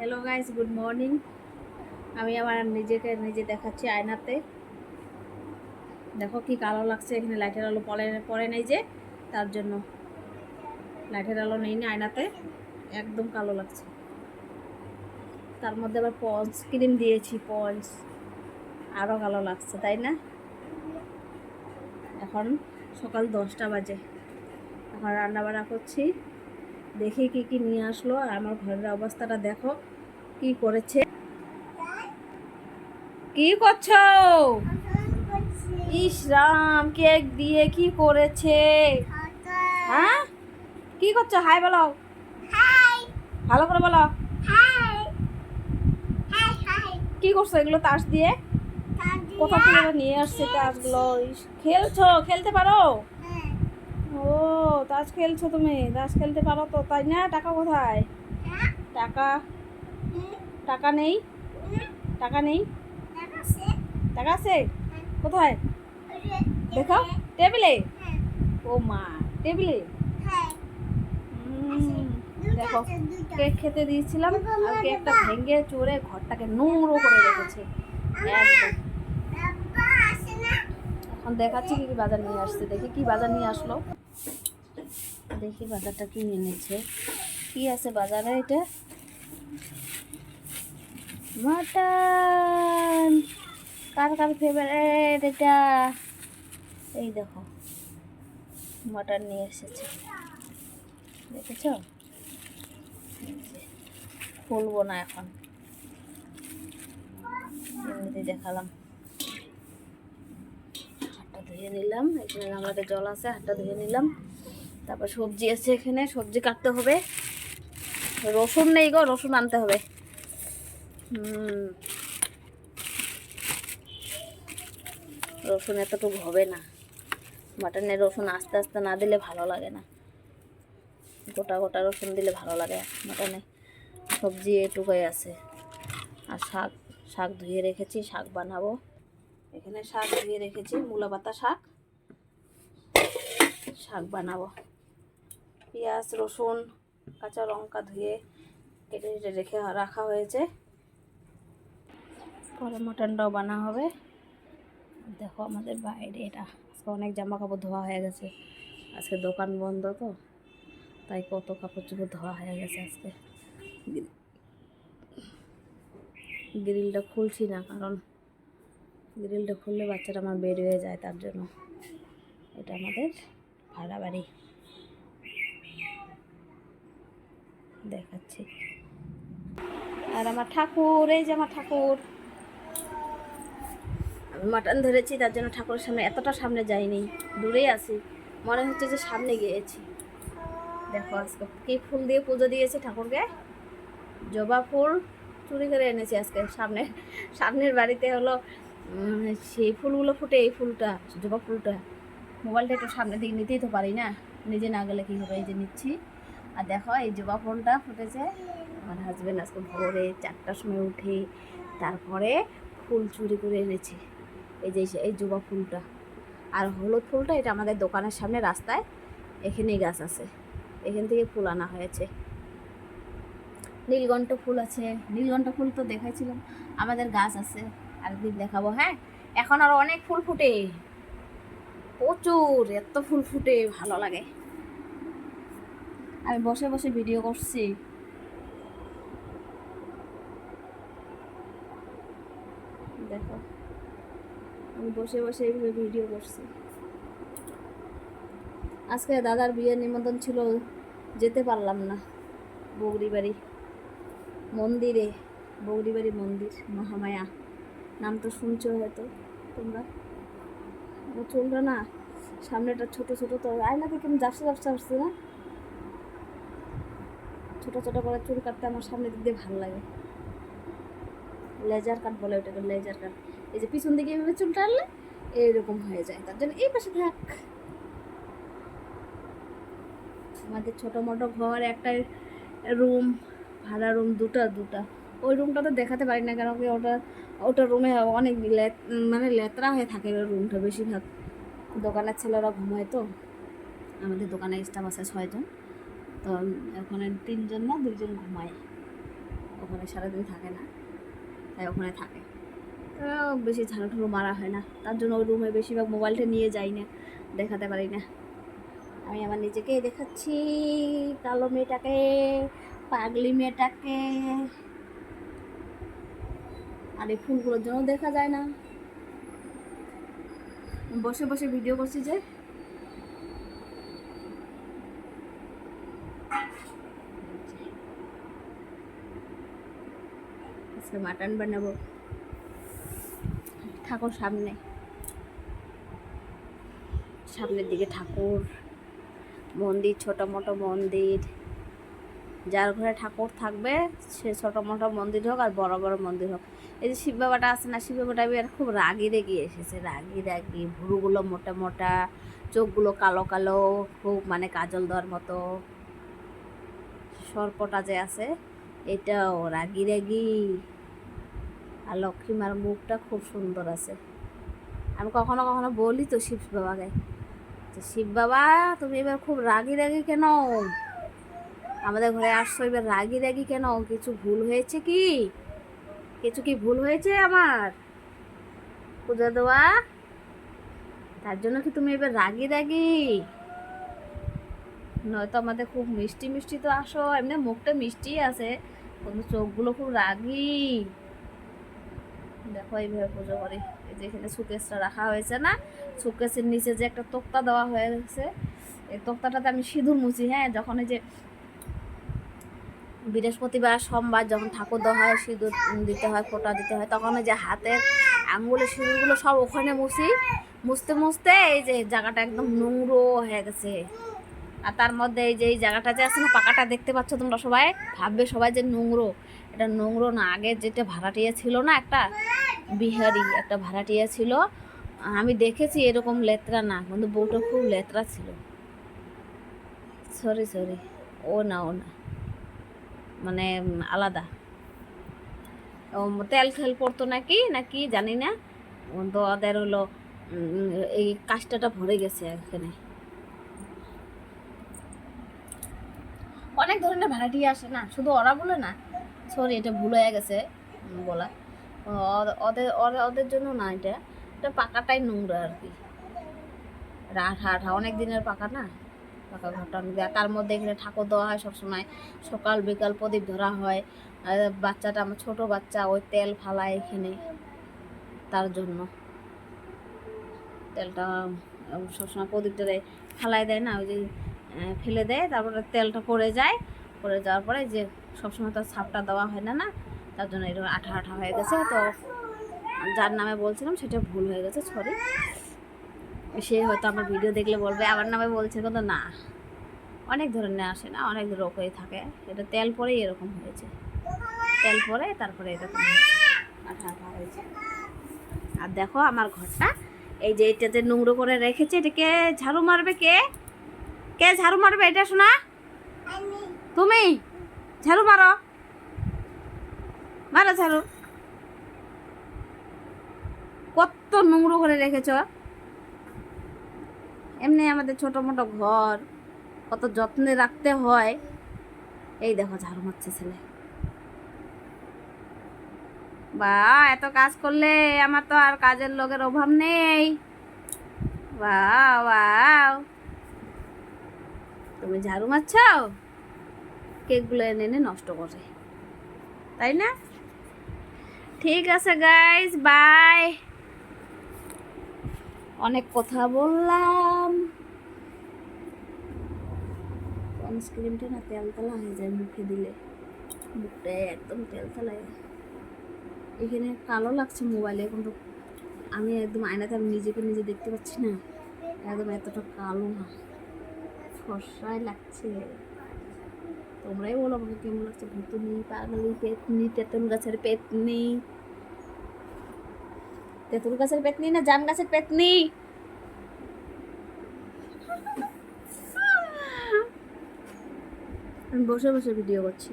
Hello guys, good morning. আমি আমার নিজেকে নিজে দেখাচ্ছি আয়নাতে। দেখো কি কালো লাগছে, এখানে লাইটের আলো পড়ে নেই যে, তার জন্য লাইটের আলো নেই না আয়নাতে, একদম কালো লাগছে। তার মধ্যে আবার পন্স ক্রিম দিয়েছি, পন্স আরও কালো লাগছে, তাই না? এখন সকাল 10টা বাজে, এখন রান্নাবান্না করছি। দেখি কি কি নিয়ে আসলো, আর আমার ঘরের অবস্থাটা দেখো কি করেছে। কি করছো? ইস রাম, কেক দিয়ে কি করেছে? হ্যাঁ, কি করছো? হাই বলো, ভালো করে বলো। কি করছো এগুলো? তাস দিয়ে কোথা থেকে নিয়ে আসছে তাসগুলো? খেলছো? খেলতে পারো? ও, তাস খেলছো তুমি? তাস খেলতে পারো তো, তাই না? টাকা কোথায়? টাকা টাকা নেই? টাকা নেই? টাকা আছে কোথায়? দেখাও। টেবিলে? ও মা, টেবিলে? দেখো, কেক খেতে দিয়েছিলাম আর কেকটা ভেঙে চড়ে ঘরটাকে নোংরো করে রেখেছে একদম। এখন দেখাচ্ছি কি কি বাজার নিয়ে আসছে। দেখি কি বাজার নিয়ে আসলো, দেখি বাজারটা কি এনেছে। কি আছে বাজারে? এটা মাটন। কার কার ফেভারিট এটা? এই দেখো, মাটন নিয়ে এসেছে, দেখেছ? খুলবো না এখন, এমনিতে দেখালাম। হাতটা ধুয়ে নিলাম, এখানে গামলাতে জল আছে, হাতটা ধুয়ে নিলাম। তারপর সবজি আছে, এখানে সবজি কাটতে হবে। রসুন নেই গো, রসুন আনতে হবে। রসুন এতটুকু হবে না, মাটনে রসুন আস্তে আস্তে না দিলে ভালো লাগে না, গোটা গোটা রসুন দিলে ভালো লাগে মাটনে। সবজি এটুকুই আছে। আর শাক শাক ধুয়ে রেখেছি, শাক বানাবো। এখানে শাক ধুয়ে রেখেছি, মূলা পাতা শাক, শাক বানাবো। পেঁয়াজ, রসুন, কাঁচা লঙ্কা ধুয়ে কেটে কেটে রেখে রাখা হয়েছে, পরে মটনটাও বানা হবে। দেখো আমাদের বাইরে এটা, আজকে অনেক জামা কাপড় ধোয়া হয়ে গেছে। আজকে দোকান বন্ধ তো, তাই কত কাপড় চোপড় ধোয়া হয়ে গেছে আজকে। গ্রিলটা খুলছি না, কারণ গ্রিলটা খুললে বাচ্চাটা আমার বের হয়ে যায়, তার জন্য। এটা আমাদের ভাড়া বাড়ি, দেখাচ্ছি। আর আমার ঠাকুর, এই যে আমার ঠাকুর। আমি মাটন ধরেছি, তার জন্য ঠাকুরের সামনে, এতটা সামনে যাইনি, দূরেই আছি, মনে হচ্ছে যে সামনে গিয়েছি। দেখো আজকে কি ফুল দিয়ে পুজো দিয়েছে ঠাকুরকে। জবা ফুল চুরি করে এনেছি আজকে। সামনের বাড়িতে হলো সেই ফুলগুলো ফুটে, এই ফুলটা, জবা ফুলটা। মোবাইলটা একটু সামনের দিকে নিতেই তো পারি না, নিজে না গেলে কী হবে। এই যে নিচ্ছি। আর দেখো এই জবা ফুলটা ফুটেছে। আমার হাজব্যান্ড আজকে ভোরে 4টার সময় উঠে তারপরে ফুল চুরি করে এনেছে। এই যে এই জবা ফুলটা আর হলুদ ফুলটা, এটা আমাদের দোকানের সামনে রাস্তায়, এখানেই গাছ আছে, এখান থেকে ফুল আনা হয়েছে। নীলকণ্ঠ ফুল আছে, নীলকণ্ঠ ফুল তো দেখাইছিলাম, আমাদের গাছ আছে, আরেকদিন দেখাবো। হ্যাঁ, এখন আরও অনেক ফুল ফুটে, প্রচুর, এত ফুল ফুটে, ভালো লাগে। আমি বসে বসে ভিডিও করছি। দেখো, আমি বসে বসে এইভাবে ভিডিও করছি। আজকে দাদার বিয়ের নিমন্ত্রণ ছিল, যেতে পারলাম না। বগরিবাড়ি মন্দিরে, বগরিবাড়ি মন্দির, মহামায়া, নাম তো শুনছো হয়তো তোমরা। চুলটা না সামনেটা ছোট ছোট, তো আয়নাতে কেমন জাপসা জাপসা আসছে না? ছোট ছোট করে চুল কাটতে আমার সামনের দিক দিয়ে ভালো লাগে। লেজার কাট বলে ওটাকে, লেজার কাট। এই যে পিছন দিকে এইভাবে চুল টানলে এইরকম হয়ে যায়, তার জন্য এই পাশে থাক। আমাদের ছোটো মোটো ঘর, একটা রুম, ভাড়া রুম, দুটা। ওই রুমটা তো দেখাতে পারি না, কারণ কি ওটা রুমে অনেক মানে লেত্রা হয়ে থাকে রুমটা বেশিরভাগ। দোকানের ছেলেরা ঘুমায় তো, আমাদের দোকানে স্টাফ আছে 6 জন, তো ওখানে 3জন না 2জন ঘুমায়। ওখানে সারাদিন থাকে না, তাই ওখানে থাকে। বেশি ঝাড়ু মারা হয় না, তার জন্য ওই রুমে বেশিরভাগ মোবাইলটা নিয়ে যাই না, দেখাতে পারি না। আমি আমার নিজেকেই দেখাচ্ছি, কালো মেয়েটাকে, পাগলি মেয়েটাকে। আর এই ফুলগুলোর জন্য দেখা যায় না। বসে বসে ভিডিও করছি যে। আজকে মাটন বানাবো, ঠাকুর সামনের দিকে ঠাকুর, মন্দির, ছোটো মোটো মন্দির। যার ঘরে ঠাকুর থাকবে সে ছোটো মোটো মন্দির হোক আর বড় বড় মন্দির হোক। এই যে শিব বাবাটা আছে না, শিব বাবাটা এবার খুব রাগি রেগে এসেছে, রাগি, ভুরুগুলো মোটা মোটা, চোখগুলো কালো কালো, খুব মানে কাজল দেওয়ার মতো। সর্পটা যে আছে এটাও রাগি। আর লক্ষ্মীমার মুখটা খুব সুন্দর আছে। আমি কখনো কখনো বলি তো শিব বাবাকে, শিব বাবা তুমি এবার খুব রাগি কেন, আমাদের ঘরে আসছো এবার রাগি কেন, কিছু ভুল হয়েছে কি, কিছু কি ভুল হয়েছে আমার পূজা দেওয়া, তার জন্য কি তুমি এবার রাগি? নয়তো আমাদের খুব মিষ্টি তো আসো, এমনি মুখটা মিষ্টি আছে কিন্তু চোখগুলো খুব রাগি। দেখো এইভাবে পুজো করি। এই যে এখানে সুকেশটা রাখা হয়েছে না, সুকেশের নিচে যে একটা তোক্তা দেওয়া হয়েছে, এই তোক্তাটাতে আমি সিঁদুর মুছি। হ্যাঁ, যখন এই যে বৃহস্পতিবার সোমবার যখন ঠাকুর দেওয়া হয়, সিঁদুর দিতে হয়, ফোঁটা দিতে হয়, তখন ওই যে হাতের আঙুলের সিঁদুরগুলো সব ওখানে মুছতে এই যে জায়গাটা একদম নোংরো হয়ে গেছে। আর তার মধ্যে এই যে এই জায়গাটা যে আছে না, পাকাটা দেখতে পাচ্ছ তোমরা সবাই, ভাববে সবাই যে নোংরো, এটা নোংরো না। আগে যেটা ভাড়াটিয়া ছিল না, একটা বিহারি একটা ভাড়াটিয়া ছিল, আমি দেখেছি এরকম লেত্রা না, কিন্তু বউটা খুব লেত্রা ছিল। সরি ও না মানে আলাদা। তেল পড়তো নাকি জানি না, তো ওদের হলো এই কাজটাটা ভরে গেছে এখানে। অনেক ধরনের ভ্যারাইটি আসে না, শুধু ওরা বলে না, সরি এটা ভুল হয়ে গেছে বলা, ওদের জন্য না, এটা পাকাটাই নোংরা আর কি, আঠা অনেক দিনের পাকা না, পাকা ঘরটা। তার মধ্যে এখানে ঠাকুর দেওয়া হয় সবসময়, সকাল বিকাল প্রদীপ ধরা হয়। বাচ্চাটা আমার ছোটো বাচ্চা, ওই তেল ফালায় এখানে, তার জন্য তেলটা সবসময় প্রদীপটা ফালাই দেয় না, ওই যে ফেলে দেয়, তারপরে তেলটা পড়ে যাওয়ার পরে যে সবসময় তো ছাপটা দেওয়া হয় না, তার জন্য এরকম আঠা হয়ে গেছে। তো যার নামে বলছিলাম সেটা ভুল হয়ে গেছে, সরি। সে হয়তো আমার ভিডিও দেখলে বলবে আমার নামে বলছে, কিন্তু না, অনেক ধরনের আসে না, অনেক রোগ হয়ে থাকে, এটা তেল পরেই এরকম হয়েছে, তেল পরে তারপরে এরকম আঠা হয়েছে। আর দেখো আমার ঘরটা, এই যে এটাতে নোংরা করে রেখেছে, এটাকে ঝাড়ু মারবে কে ঝাড়ু মারবে এটা শোনা, তুমি ঝাড়ু মারো ঝাড়ু। কত নোংরা করে রেখেছ, এমনি আমাদের ছোট মোটো ঘর কত যত্নে রাখতে হয়। এই দেখো ঝাড়ু মারছে ছেলে, বা এত কাজ করলে আমার তো আর কাজের লোকের অভাব নেই। বাও তুমি ঝাড়ু মারছ, কেকগুলো এনে নষ্ট করে, তাই না? ঠিক আছে গাইস, বাই। অনেক কথা বললাম। সানস্ক্রিনটা না তেলতলা হয়ে যায় মুখে দিলে, মুখটা একদম তেলতলা। এখানে কালো লাগছে মোবাইলে, কিন্তু আমি একদম আয়নাতে আমি নিজেকে নিজে দেখতে পাচ্ছি না, একদম এতটা কালো না, ফর্সাই লাগছে। তোমরাই বলো আমাকে কেমন লাগছে, ভুতুনি, পাগলি, পেতনি, তেঁতুল গাছের পেতনি, তেঁতুল গাছের পেতনি না জাম গাছের পেতনি। আমি বসে বসে ভিডিও করছি।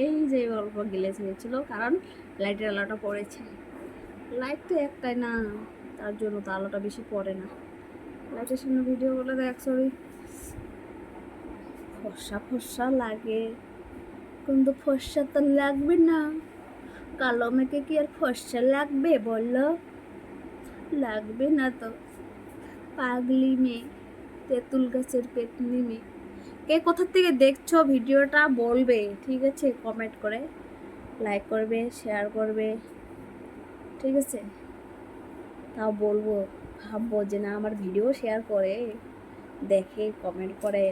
এই যে অল্প গ্লেজ হয়েছিল, কারণ লাইটের আলোটা পড়েছে, লাইট তো একটাই না, তার জন্য তো আলোটা বেশি পড়ে না। লাইটের সামনে ভিডিও বলে দেখ, সরি ফর্সা ফর্সা লাগে, কিন্তু ফর্সা তো লাগবে না, কালো মেয়েকে কি আর ফর্সা লাগবে বললো? লাগবে না তো, পাগলি মেয়ে, তেঁতুল গাছের পেতনি মেয়ে। কে কোথা থেকে দেখছো ভিডিওটা বলবে, ঠিক আছে? কমেন্ট করে লাইক করবে, শেয়ার করবে, ঠিক আছে? তাও বলবো, ভাববো যে না আমার ভিডিও শেয়ার করে, দেখে, কমেন্ট করে,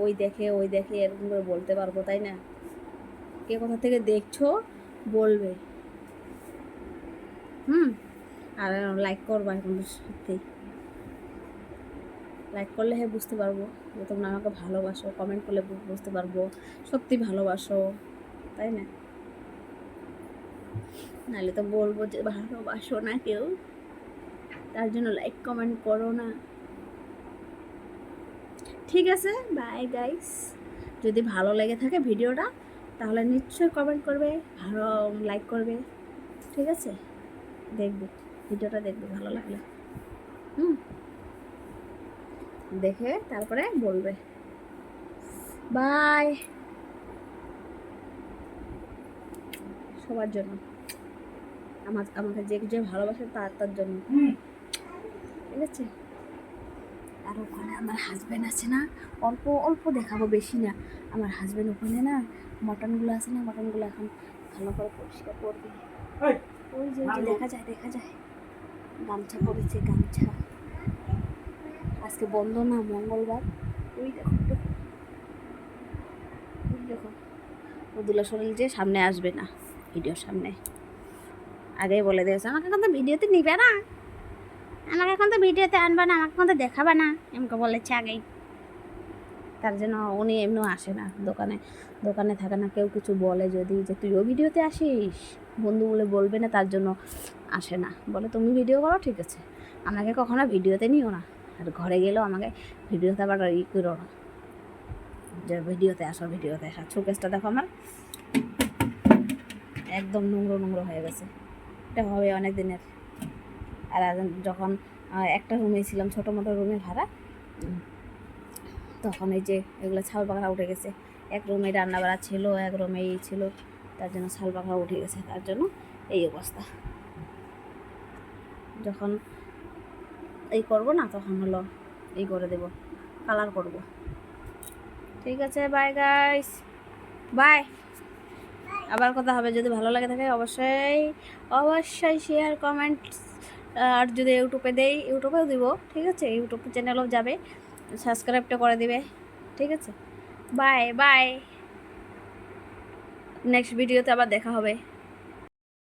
ওই দেখে এরকম করে বলতে পারবো, তাই না? কে কোথা থেকে দেখছো বলবে। আর লাইক করবা, কিন্তু সত্যি লাইক করলে বুঝতে পারবো যে তোমরা আমাকে ভালোবাসো, কমেন্ট করলে বুঝতে পারবো সত্যি ভালোবাসো, তাই না? নাহলে তো বলবো যে ভালোবাসো না কেউ, তার জন্য লাইক কমেন্ট করো না, ঠিক আছে? Bye guys. যদি ভালো লেগে থাকে ভিডিওটা তাহলে নিশ্চয়ই কমেন্ট করবে, ভালো লাইক করবে, ঠিক আছে? দেখবে ভিডিওটা, দেখবে ভালো লাগলে, দেখে তারপরে বলবে। বাই সবার জন্য, আমাকে যে ভালোবাসে তার জন্য, ঠিক আছে? আর ওখানে আমার হাজব্যান্ড আছে না, অল্প অল্প দেখাবো, বেশি না। আমার হাজব্যান্ড ওখানে না মটনগুলো আছে না, মটনগুলো এখন ভালো করে পরিষ্কার করবে। ওই যে দেখা যায় গামছা পরেছে, গামছা। আজকে বন্ধ না, মঙ্গলবার। ওই দেখো ওদুলা শরীর যে সামনে আসবে না, ভিডিওর সামনে আগেই বলে দিয়েছে, আমাকে এখন তো ভিডিওতে নিবে না, আমাকে এখন তো ভিডিওতে আনবে না, আমাকে এখন তো দেখাবে না, এমকে বলেছে আগেই। তার জন্য উনি এমনিও আসে না দোকানে থাকে না। কেউ কিছু বলে যদি যে তুইও ভিডিওতে আসিস, বন্ধু বলে বলবে না, তার জন্য আসে না। বলে তুমি ভিডিও করো, ঠিক আছে, আমাকে কখনো ভিডিওতে নিও না, আর ঘরে গেলেও আমাকে ভিডিওতে আবার করো না, যে ভিডিওতে আসো। শোকেসটা দেখো আমার একদম নোংরো হয়ে গেছে, এটা হবে অনেক দিনের। আর যখন একটা রুমে ছিলাম, ছোটো মোটো রুমে ভাড়া, তখন এই যে এগুলো ছাল পাখা উঠে গেছে। এক রুমে রান্না বাড়া ছিল, এক রুমে এই ছিল, তার জন্য ছাল পাখা উঠে গেছে, তার জন্য এই অবস্থা। যখন এই করব না, তখন হলো এই করে দেব, কালার করব, ঠিক আছে? Bye guys, bye. আবার কথা হবে, যদি ভালো লাগে থাকে অবশ্যই শেয়ার, কমেন্ট, আর যদি ইউটিউবেও দিব, ঠিক আছে? ইউটিউব চ্যানেলও যাবে, সাবস্ক্রাইবটা করে দিবে, ঠিক আছে? বাই বাই, নেক্সট ভিডিওতে আবার দেখা হবে।